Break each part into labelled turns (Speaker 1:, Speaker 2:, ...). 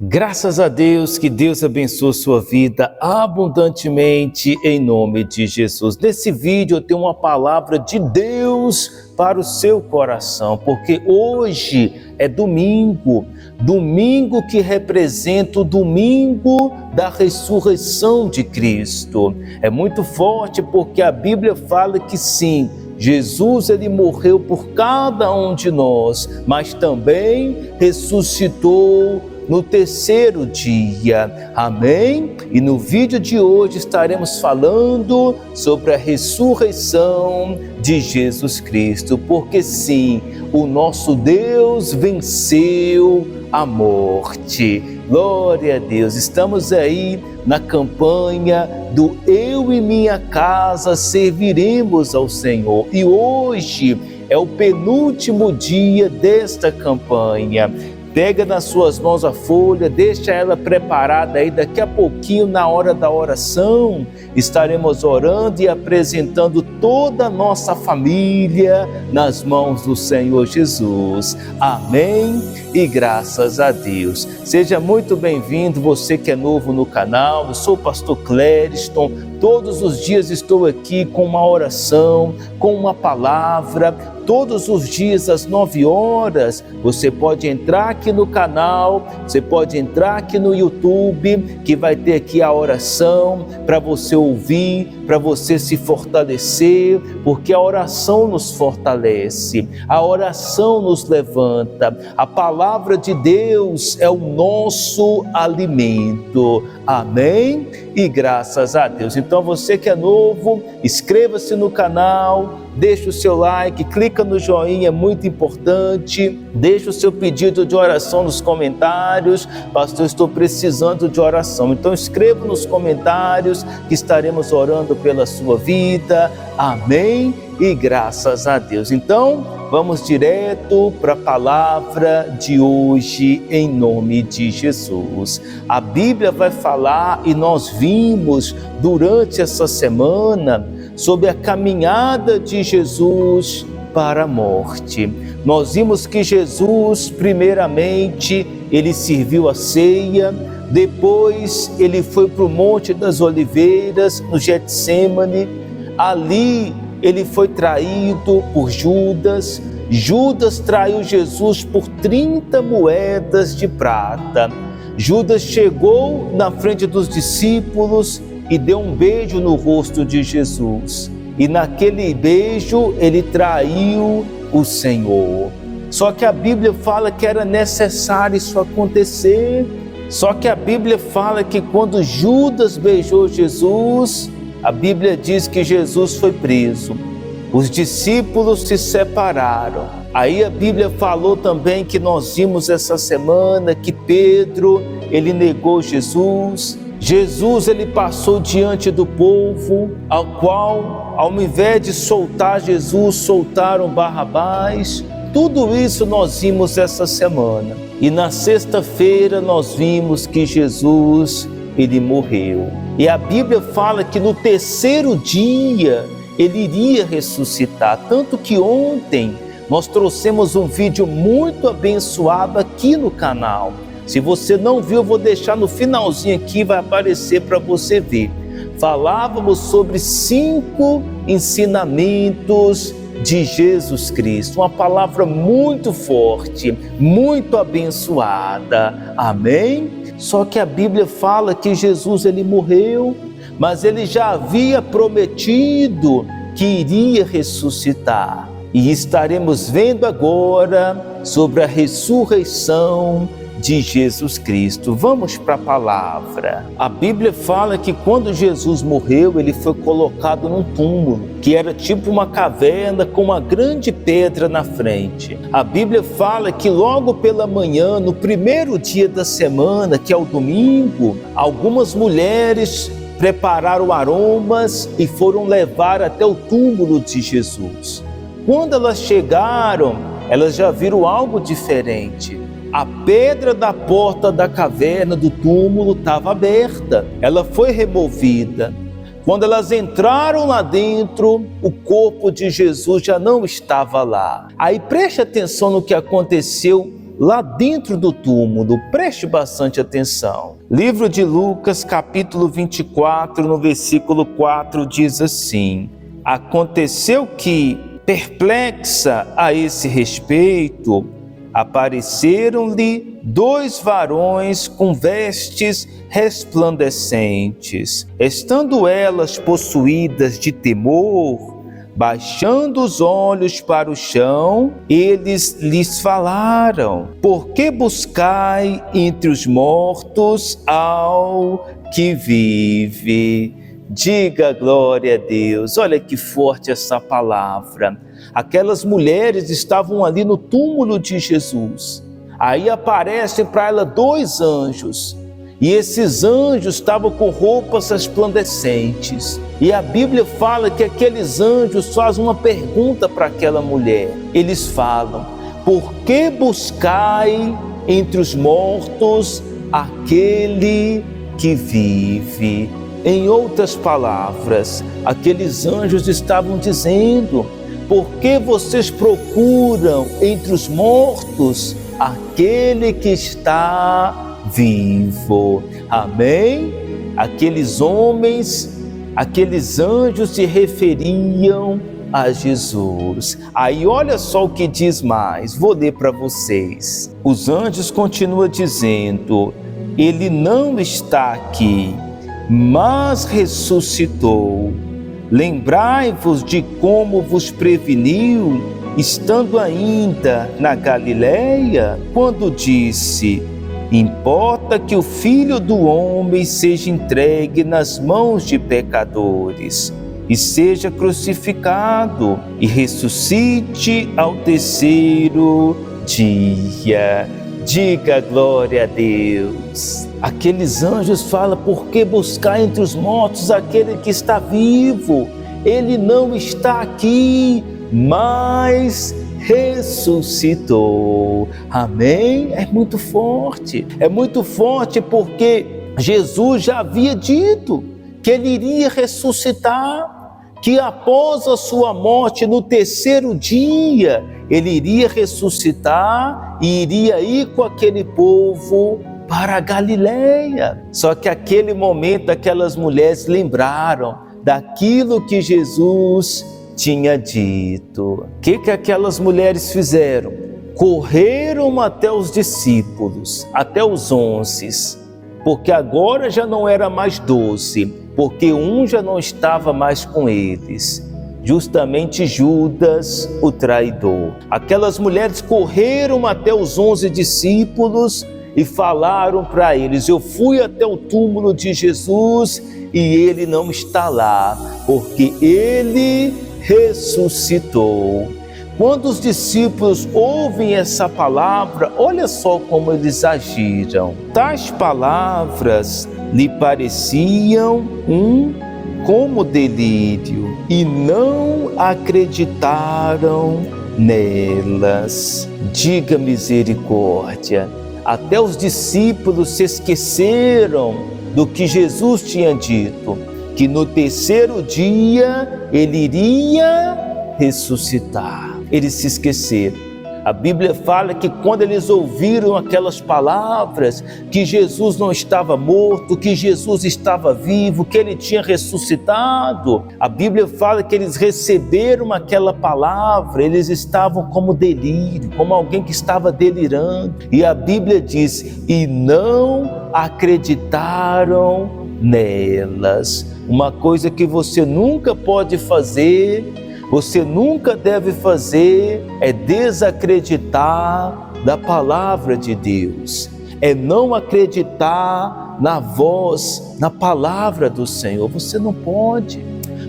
Speaker 1: Graças a Deus, que Deus abençoe sua vida abundantemente em nome de Jesus. Nesse vídeo eu tenho uma palavra de Deus para o seu coração, porque hoje é domingo que representa o domingo da ressurreição de Cristo. É muito forte porque a Bíblia fala que sim, Jesus ele morreu por cada um de nós, mas também ressuscitou no terceiro dia, amém? E no vídeo de hoje estaremos falando sobre a ressurreição de Jesus Cristo, porque sim, o nosso Deus venceu a morte. Glória a Deus, estamos aí na campanha do Eu e Minha Casa Serviremos ao Senhor, e hoje é o penúltimo dia desta campanha. Pega nas suas mãos a folha, deixa ela preparada aí, daqui a pouquinho na hora da oração, estaremos orando e apresentando toda a nossa família nas mãos do Senhor Jesus. Amém? E graças a Deus. Seja muito bem-vindo, você que é novo no canal, eu sou o pastor Clériston, todos os dias estou aqui com uma oração, com uma palavra. Todos os dias às 9 horas, você pode entrar aqui no canal, você pode entrar aqui no YouTube, que vai ter aqui a oração para você ouvir, para você se fortalecer, porque a oração nos fortalece, a oração nos levanta, a palavra de Deus é o nosso alimento, amém? E graças a Deus. Então você que é novo, inscreva-se no canal, deixa o seu like, clica no joinha, é muito importante, deixa o seu pedido de oração nos comentários. Pastor, estou precisando de oração, então escreva nos comentários que estaremos orando pela sua vida, amém? E graças a Deus. Então, vamos direto para a palavra de hoje, em nome de Jesus. A Bíblia vai falar, e nós vimos durante essa semana, sobre a caminhada de Jesus para a morte. Nós vimos que Jesus, primeiramente, ele serviu a ceia, depois ele foi para o Monte das Oliveiras, no Getsêmani. Ali ele foi traído por Judas. Judas traiu Jesus por 30 moedas de prata. Judas chegou na frente dos discípulos e deu um beijo no rosto de Jesus. E naquele beijo ele traiu o Senhor. Só que a Bíblia fala que era necessário isso acontecer. Só que a Bíblia fala que quando Judas beijou Jesus, a Bíblia diz que Jesus foi preso. Os discípulos se separaram. Aí a Bíblia falou também que nós vimos essa semana que Pedro, ele negou Jesus. Jesus, ele passou diante do povo, ao qual, ao invés de soltar Jesus, soltaram Barrabás. Tudo isso nós vimos essa semana. E na sexta-feira nós vimos que Jesus, ele morreu. E a Bíblia fala que no terceiro dia ele iria ressuscitar. Tanto que ontem nós trouxemos um vídeo muito abençoado aqui no canal. Se você não viu, eu vou deixar no finalzinho aqui, vai aparecer para você ver. Falávamos sobre 5 ensinamentos de Jesus Cristo, uma palavra muito forte, muito abençoada, amém? Só que a Bíblia fala que Jesus ele morreu, mas ele já havia prometido que iria ressuscitar. E estaremos vendo agora sobre a ressurreição de Jesus Cristo. Vamos para a palavra. A Bíblia fala que quando Jesus morreu, ele foi colocado num túmulo, que era tipo uma caverna com uma grande pedra na frente. A Bíblia fala que logo pela manhã, no primeiro dia da semana, que é o domingo, algumas mulheres prepararam aromas e foram levar até o túmulo de Jesus. Quando elas chegaram, elas já viram algo diferente. A pedra da porta da caverna do túmulo estava aberta, ela foi removida. Quando elas entraram lá dentro, o corpo de Jesus já não estava lá. Aí preste atenção no que aconteceu lá dentro do túmulo. Preste bastante atenção. Livro de Lucas, capítulo 24, no versículo 4, diz assim: aconteceu que, perplexa a esse respeito, apareceram-lhe 2 varões com vestes resplandecentes. Estando elas possuídas de temor, baixando os olhos para o chão, eles lhes falaram: por que buscai entre os mortos ao que vive? Diga glória a Deus. Olha que forte essa palavra. Aquelas mulheres estavam ali no túmulo de Jesus. Aí aparecem para ela 2 anjos. E esses anjos estavam com roupas resplandecentes. E a Bíblia fala que aqueles anjos fazem uma pergunta para aquela mulher. Eles falam: por que buscai entre os mortos aquele que vive? Em outras palavras, aqueles anjos estavam dizendo: por que vocês procuram entre os mortos aquele que está vivo? Amém? Aqueles homens, aqueles anjos se referiam a Jesus. Aí olha só o que diz mais, vou ler para vocês. Os anjos continuam dizendo: ele não está aqui, mas ressuscitou. Lembrai-vos de como vos preveniu, estando ainda na Galileia, quando disse: importa que o Filho do Homem seja entregue nas mãos de pecadores, e seja crucificado, e ressuscite ao 3º dia. Diga glória a Deus. Aqueles anjos falam: por que buscar entre os mortos aquele que está vivo? Ele não está aqui, mas ressuscitou. Amém? É muito forte porque Jesus já havia dito que ele iria ressuscitar, que após a sua morte, no 3º dia, ele iria ressuscitar e iria ir com aquele povo para a Galileia. Só que aquele momento, aquelas mulheres lembraram daquilo que Jesus tinha dito. O que aquelas mulheres fizeram? Correram até os discípulos, até os 11, porque agora já não era mais 12, porque um já não estava mais com eles, justamente Judas, o traidor. Aquelas mulheres correram até os 11 discípulos e falaram para eles: eu fui até o túmulo de Jesus e ele não está lá, porque ele ressuscitou. Quando os discípulos ouvem essa palavra, olha só como eles agiram. Tais palavras lhe pareciam como delírio e não acreditaram nelas. Diga misericórdia. Até os discípulos se esqueceram do que Jesus tinha dito, que no 3º dia ele iria ressuscitar. Eles se esqueceram. A Bíblia fala que quando eles ouviram aquelas palavras, que Jesus não estava morto, que Jesus estava vivo, que ele tinha ressuscitado, a Bíblia fala que eles receberam aquela palavra, eles estavam como delírio, como alguém que estava delirando. E a Bíblia diz: e não acreditaram nelas. Uma coisa que você nunca pode fazer, você nunca deve fazer, é desacreditar da palavra de Deus, é não acreditar na voz, na palavra do Senhor. Você não pode.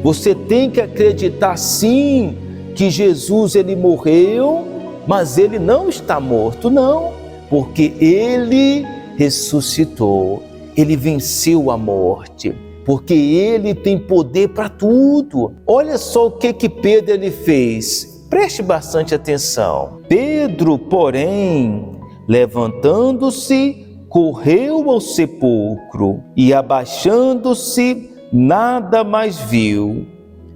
Speaker 1: Você tem que acreditar sim que Jesus ele morreu, mas ele não está morto, não, porque ele ressuscitou, ele venceu a morte. Porque ele tem poder para tudo. Olha só o que Pedro ele fez. Preste bastante atenção. Pedro, porém, levantando-se, correu ao sepulcro e, abaixando-se, nada mais viu,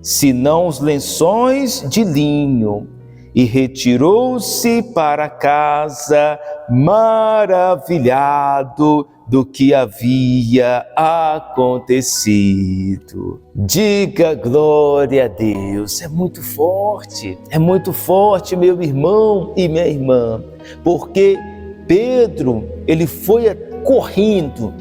Speaker 1: senão os lençóis de linho e retirou-se para casa, maravilhado do que havia acontecido. Diga glória a Deus. É muito forte, meu irmão e minha irmã, porque Pedro, ele foi correndo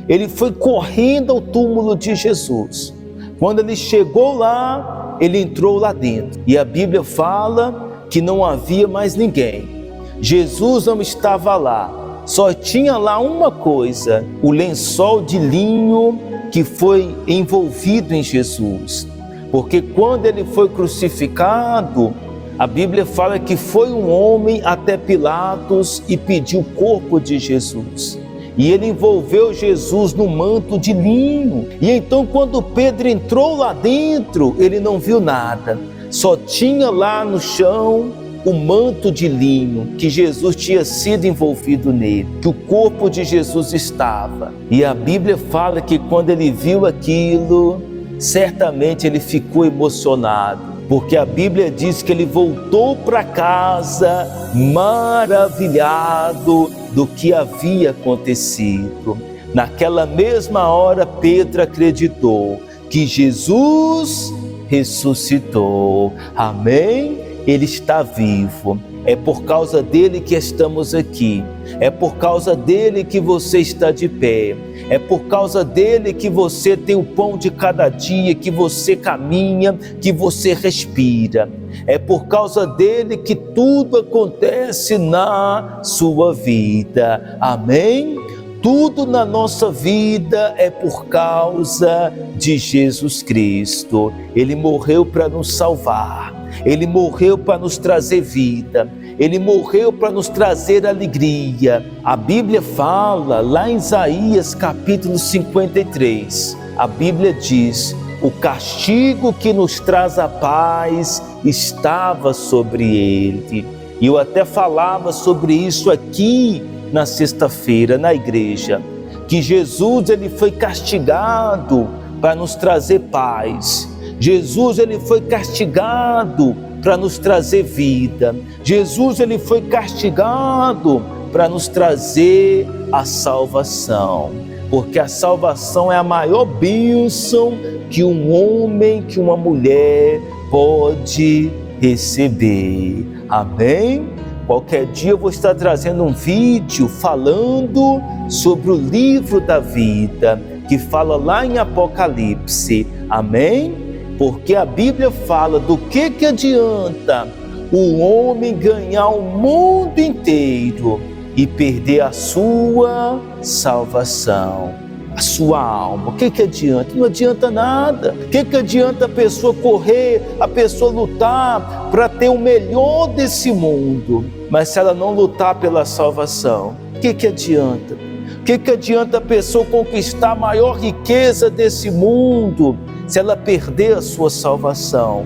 Speaker 1: ao túmulo de Jesus. Quando ele chegou lá, ele entrou lá dentro, e a Bíblia fala que não havia mais ninguém. Jesus não estava lá. Só tinha lá uma coisa, o lençol de linho que foi envolvido em Jesus. Porque quando ele foi crucificado, a Bíblia fala que foi um homem até Pilatos e pediu o corpo de Jesus. E ele envolveu Jesus no manto de linho. E então quando Pedro entrou lá dentro, ele não viu nada. Só tinha lá no chão o manto de linho, que Jesus tinha sido envolvido nele, que o corpo de Jesus estava. E a Bíblia fala que quando ele viu aquilo, certamente ele ficou emocionado, porque a Bíblia diz que ele voltou para casa maravilhado do que havia acontecido. Naquela mesma hora, Pedro acreditou que Jesus ressuscitou. Amém? Ele está vivo. É por causa dele que estamos aqui. É por causa dele que você está de pé. É por causa dele que você tem o pão de cada dia, que você caminha, que você respira. É por causa dele que tudo acontece na sua vida. Amém? Tudo na nossa vida é por causa de Jesus Cristo. Ele morreu para nos salvar. Ele morreu para nos trazer vida. Ele morreu para nos trazer alegria. A Bíblia fala lá em Isaías capítulo 53. A Bíblia diz: o castigo que nos traz a paz estava sobre ele. E eu até falava sobre isso aqui na sexta-feira na igreja, que Jesus ele foi castigado para nos trazer paz. Jesus ele foi castigado para nos trazer vida. Jesus ele foi castigado para nos trazer a salvação, porque a salvação é a maior bênção que um homem, que uma mulher pode receber. Amém? Qualquer dia eu vou estar trazendo um vídeo falando sobre o livro da vida, que fala lá em Apocalipse. Amém? Porque a Bíblia fala do que adianta o homem ganhar o mundo inteiro e perder a sua salvação, a sua alma. O que adianta? Não adianta nada. O que adianta a pessoa correr, a pessoa lutar para ter o melhor desse mundo, mas se ela não lutar pela salvação, o que adianta? O que adianta a pessoa conquistar a maior riqueza desse mundo se ela perder a sua salvação?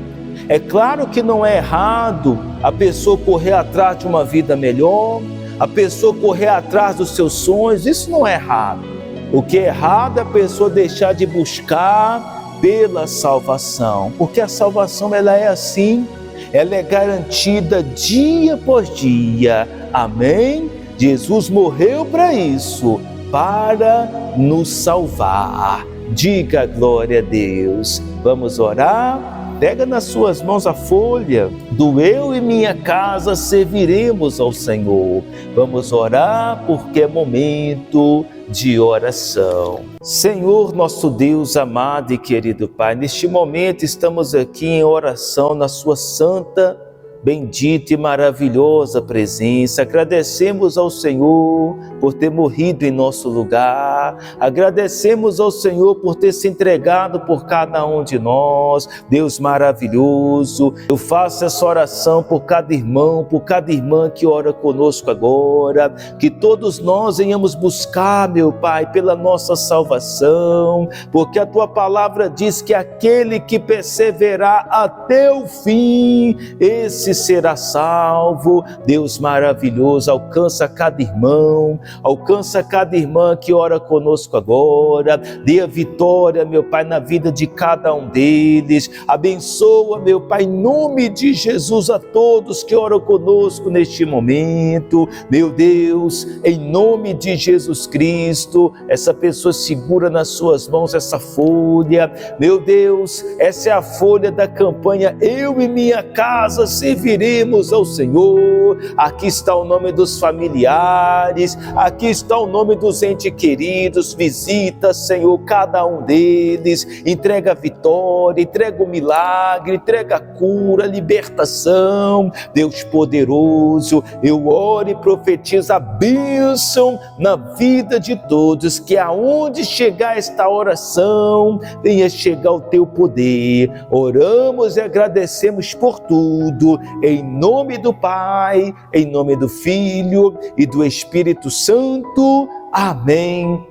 Speaker 1: É claro que não é errado a pessoa correr atrás de uma vida melhor, a pessoa correr atrás dos seus sonhos, isso não é errado. O que é errado é a pessoa deixar de buscar pela salvação, porque a salvação ela é assim, ela é garantida dia após dia. Amém? Jesus morreu para isso, para nos salvar. Diga glória a Deus. Vamos orar? Pega nas suas mãos a folha do Eu e Minha Casa Serviremos ao Senhor. Vamos orar porque é momento de oração. Senhor, nosso Deus amado e querido Pai, neste momento estamos aqui em oração na sua santa, bendita e maravilhosa presença. Agradecemos ao Senhor por ter morrido em nosso lugar. Agradecemos ao Senhor por ter se entregado por cada um de nós. Deus maravilhoso, eu faço essa oração por cada irmão, por cada irmã que ora conosco agora, que todos nós venhamos buscar, meu Pai, pela nossa salvação, porque a Tua palavra diz que aquele que perseverar até o fim, esse será salvo. Deus maravilhoso, alcança cada irmão, Alcança cada irmã que ora conosco agora. Dê a vitória, meu Pai, na vida de cada um deles. Abençoa, meu Pai, em nome de Jesus, a todos que oram conosco neste momento. Meu Deus, em nome de Jesus Cristo, essa pessoa segura nas suas mãos essa folha. Meu Deus, essa é a folha da campanha Eu e Minha Casa Serviremos ao Senhor. Aqui está o nome dos familiares, aqui está o nome dos entes queridos. Visita, Senhor, cada um deles. Entrega a vitória, entrega o milagre, entrega a cura, a libertação. Deus poderoso, eu oro e profetizo a bênção na vida de todos, que aonde chegar esta oração, venha chegar o teu poder. Oramos e agradecemos por tudo, em nome do Pai, em nome do Filho e do Espírito Santo. Amém.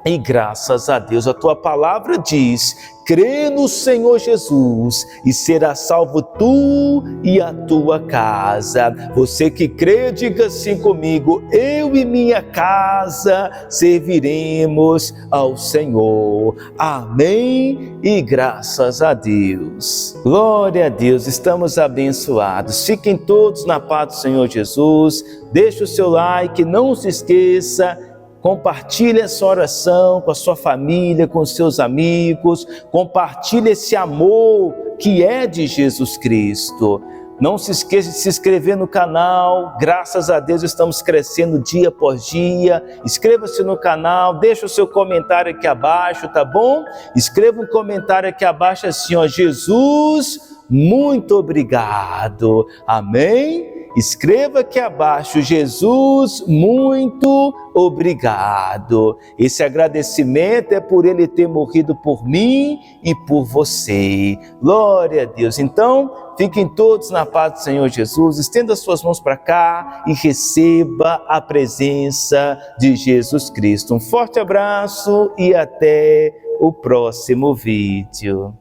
Speaker 1: E graças a Deus, a tua palavra diz: crê no Senhor Jesus e será salvo tu e a tua casa. Você que crê, diga assim comigo: eu e minha casa serviremos ao Senhor. Amém e graças a Deus. Glória a Deus, estamos abençoados. Fiquem todos na paz do Senhor Jesus. Deixe o seu like, não se esqueça. Compartilhe essa oração com a sua família, com os seus amigos. Compartilhe esse amor que é de Jesus Cristo. Não se esqueça de se inscrever no canal. Graças a Deus estamos crescendo dia após dia. Inscreva-se no canal, deixa o seu comentário aqui abaixo, tá bom? Escreva um comentário aqui abaixo assim, ó: Jesus, muito obrigado. Amém? Escreva aqui abaixo: Jesus, muito obrigado. Esse agradecimento é por Ele ter morrido por mim e por você. Glória a Deus. Então, fiquem todos na paz do Senhor Jesus. Estenda as suas mãos para cá e receba a presença de Jesus Cristo. Um forte abraço e até o próximo vídeo.